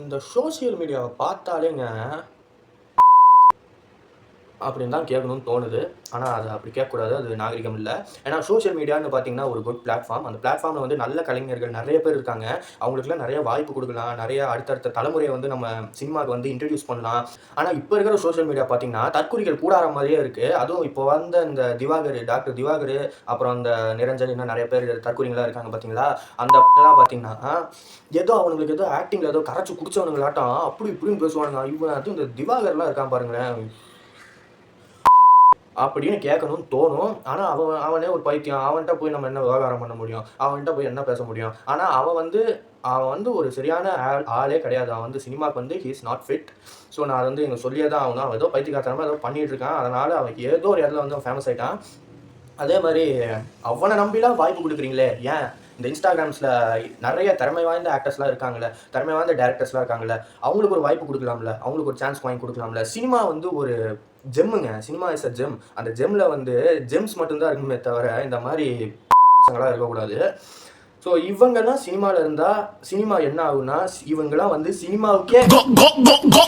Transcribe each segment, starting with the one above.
இந்த சோசியல் மீடியாவை பார்த்தாலேங்க அப்படின்னு தான் கேட்கணும்னு தோணுது. ஆனால் அது அப்படி கேட்கக்கூடாது. அது நாகரிகம் இல்லை. ஏன்னா சோசியல் மீடியான்னு பார்த்தீங்கன்னா ஒரு குட் பிளாட்ஃபார்ம். அந்த பிளாட்ஃபார்மில் வந்து நல்ல கலைஞர்கள் நிறைய பேர் இருக்காங்க. அவங்களுக்குலாம் நிறைய வாய்ப்பு கொடுக்கலாம். நிறைய அடுத்தடுத்த தலைமுறையை வந்து நம்ம சினிமாவுக்கு வந்து இன்ட்ரடியூஸ் பண்ணலாம். ஆனால் இப்போ இருக்கிற சோசியல் மீடியா பார்த்தீங்கன்னா தற்குறிகள் கூடார மாதிரியே இருக்குது. அதுவும் இப்போ வந்த இந்த திவாகர், டாக்டர் திவாகர், அப்புறம் அந்த நிரஞ்சன், இன்னும் நிறைய பேர் தற்குறிகளாக இருக்காங்க பார்த்தீங்களா? அந்த எல்லாம் பார்த்தீங்கன்னா ஏதோ அவங்களுக்கு ஏதோ ஆக்டிங்கில் ஏதோ கரைச்சி குடிச்சவனுங்களாட்டம் அப்படி இப்படின்னு பேசுவானுங்க. இவன் அதுவும் இந்த திவாகர்லாம் இருக்கான் பாருங்களேன் அப்படின்னு கேட்கணும்னு தோணும். ஆனால் அவனே ஒரு பைத்தியம். அவன்கிட்ட போய் நம்ம என்ன விவகாரம் பண்ண முடியும்? அவன்கிட்ட போய் என்ன பேச முடியும்? ஆனால் அவன் வந்து ஒரு சரியான ஆளே கிடையாது. அவன் வந்து சினிமாவுக்கு வந்து he is not fit. So நான் அது வந்து எங்களுக்கு சொல்லியே தான் ஆகணும். அவன் ஏதோ பைத்தியக்காரத்தனமாக ஏதோ பண்ணிகிட்டு இருக்கான். அதனால் அவன் ஏதோ ஒரு இடத்துல வந்து அவன் ஃபேமஸ் ஆகிட்டான். அதே மாதிரி அவனை நம்பிலாம் வாய்ப்பு கொடுக்குறீங்களே ஏன்? இந்த இன்ஸ்டாகிராம்ஸில் நிறைய திறமை வாய்ந்த ஆக்டர்ஸ்லாம் இருக்காங்களே, திறமை வாய்ந்த டேரக்டர்ஸ்லாம் இருக்காங்களே, அவங்களுக்கு ஒரு வாய்ப்பு கொடுக்கலாம்ல, அவங்களுக்கு ஒரு சான்ஸ் வாங்கி கொடுக்கலாம்ல. சினிமா வந்து ஒரு ஜெம்முங்க. Cinema is a gem. அந்த ஜெம்மில் வந்து ஜெம்ஸ் மட்டும்தான் இருக்குமே தவிர இந்த மாதிரி இருக்கக்கூடாது. ஸோ இவங்கெல்லாம் சினிமாவில் இருந்தால் சினிமா என்ன ஆகுன்னா இவங்கெல்லாம் வந்து சினிமாவுக்கே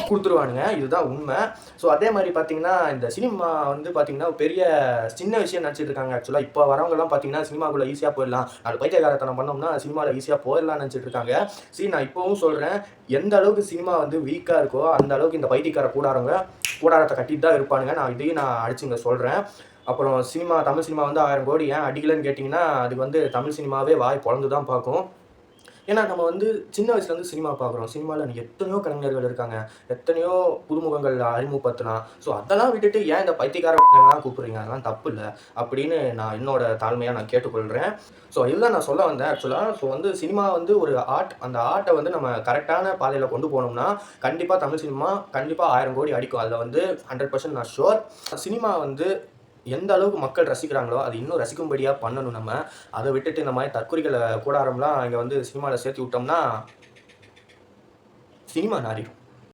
கொடுத்துருவானுங்க. இதுதான் உண்மை. ஸோ அதே மாதிரி பார்த்தீங்கன்னா இந்த சினிமா வந்து பார்த்தீங்கன்னா பெரிய சின்ன விஷயம் நினச்சிட்டு இருக்காங்க. ஆக்சுவலாக இப்போ வரவங்கலாம் பார்த்தீங்கன்னா சினிமாக்குள்ளே ஈஸியாக போயிடலாம், நாலு பைத்தியக்காரத்தனம் பண்ணோம்னா சினிமாவில் ஈஸியாக போயிடலாம்னு நினச்சிட்டு இருக்காங்க. சரி, நான் இப்போவும் சொல்கிறேன், எந்த அளவுக்கு சினிமா வந்து வீக்காக இருக்கோ அந்த அளவுக்கு இந்த பைத்தியக்கார கூடாரத்தை கட்டிட்டு தான் இருப்பானுங்க. நான் இதையும் அடிச்சுங்க சொல்கிறேன். அப்புறம் தமிழ் சினிமா வந்து 1000 கோடி ஏன் அடிக்கலைன்னு கேட்டிங்கன்னா அதுக்கு வந்து தமிழ் சினிமாவே வாய் பொழந்து தான் பார்க்கும். ஏன்னா நம்ம வந்து சின்ன வயசுலேருந்து சினிமா பார்க்குறோம். சினிமாவில் எத்தனையோ கலைஞர்கள் இருக்காங்க, எத்தனையோ புதுமுகங்கள் அறிமுகப்படுத்தலாம். ஸோ அதெல்லாம் விட்டுட்டு ஏன் இந்த பைத்தியக்காரலாம் கூப்பிட்றீங்க? அதெல்லாம் தப்பு இல்லை அப்படின்னு நான் என்னோட தாழ்மையாக நான் கேட்டுக்கொள்கிறேன். ஸோ இதுதான் நான் சொல்ல வந்தேன் ஆக்சுவலாக. ஸோ வந்து சினிமா வந்து ஒரு ஆர்ட். அந்த ஆர்ட்டை வந்து நம்ம கரெக்டான பாதையில் கொண்டு போனோம்னா கண்டிப்பாக தமிழ் சினிமா கண்டிப்பாக 1000 கோடி அடிக்கும். அதில் வந்து 100% நான் ஷுர். சினிமா வந்து எந்த அளவுக்கு மக்கள் ரசிக்கிறாங்களோ அது இன்னும் ரசிக்கும்படியாக பண்ணணும். நம்ம அதை விட்டுட்டு இந்த மாதிரி தற்குறிகளை கூடாரம்லாம் இங்கே வந்து சினிமாவில் சேர்த்து விட்டோம்னா சினிமா நாரிடும்.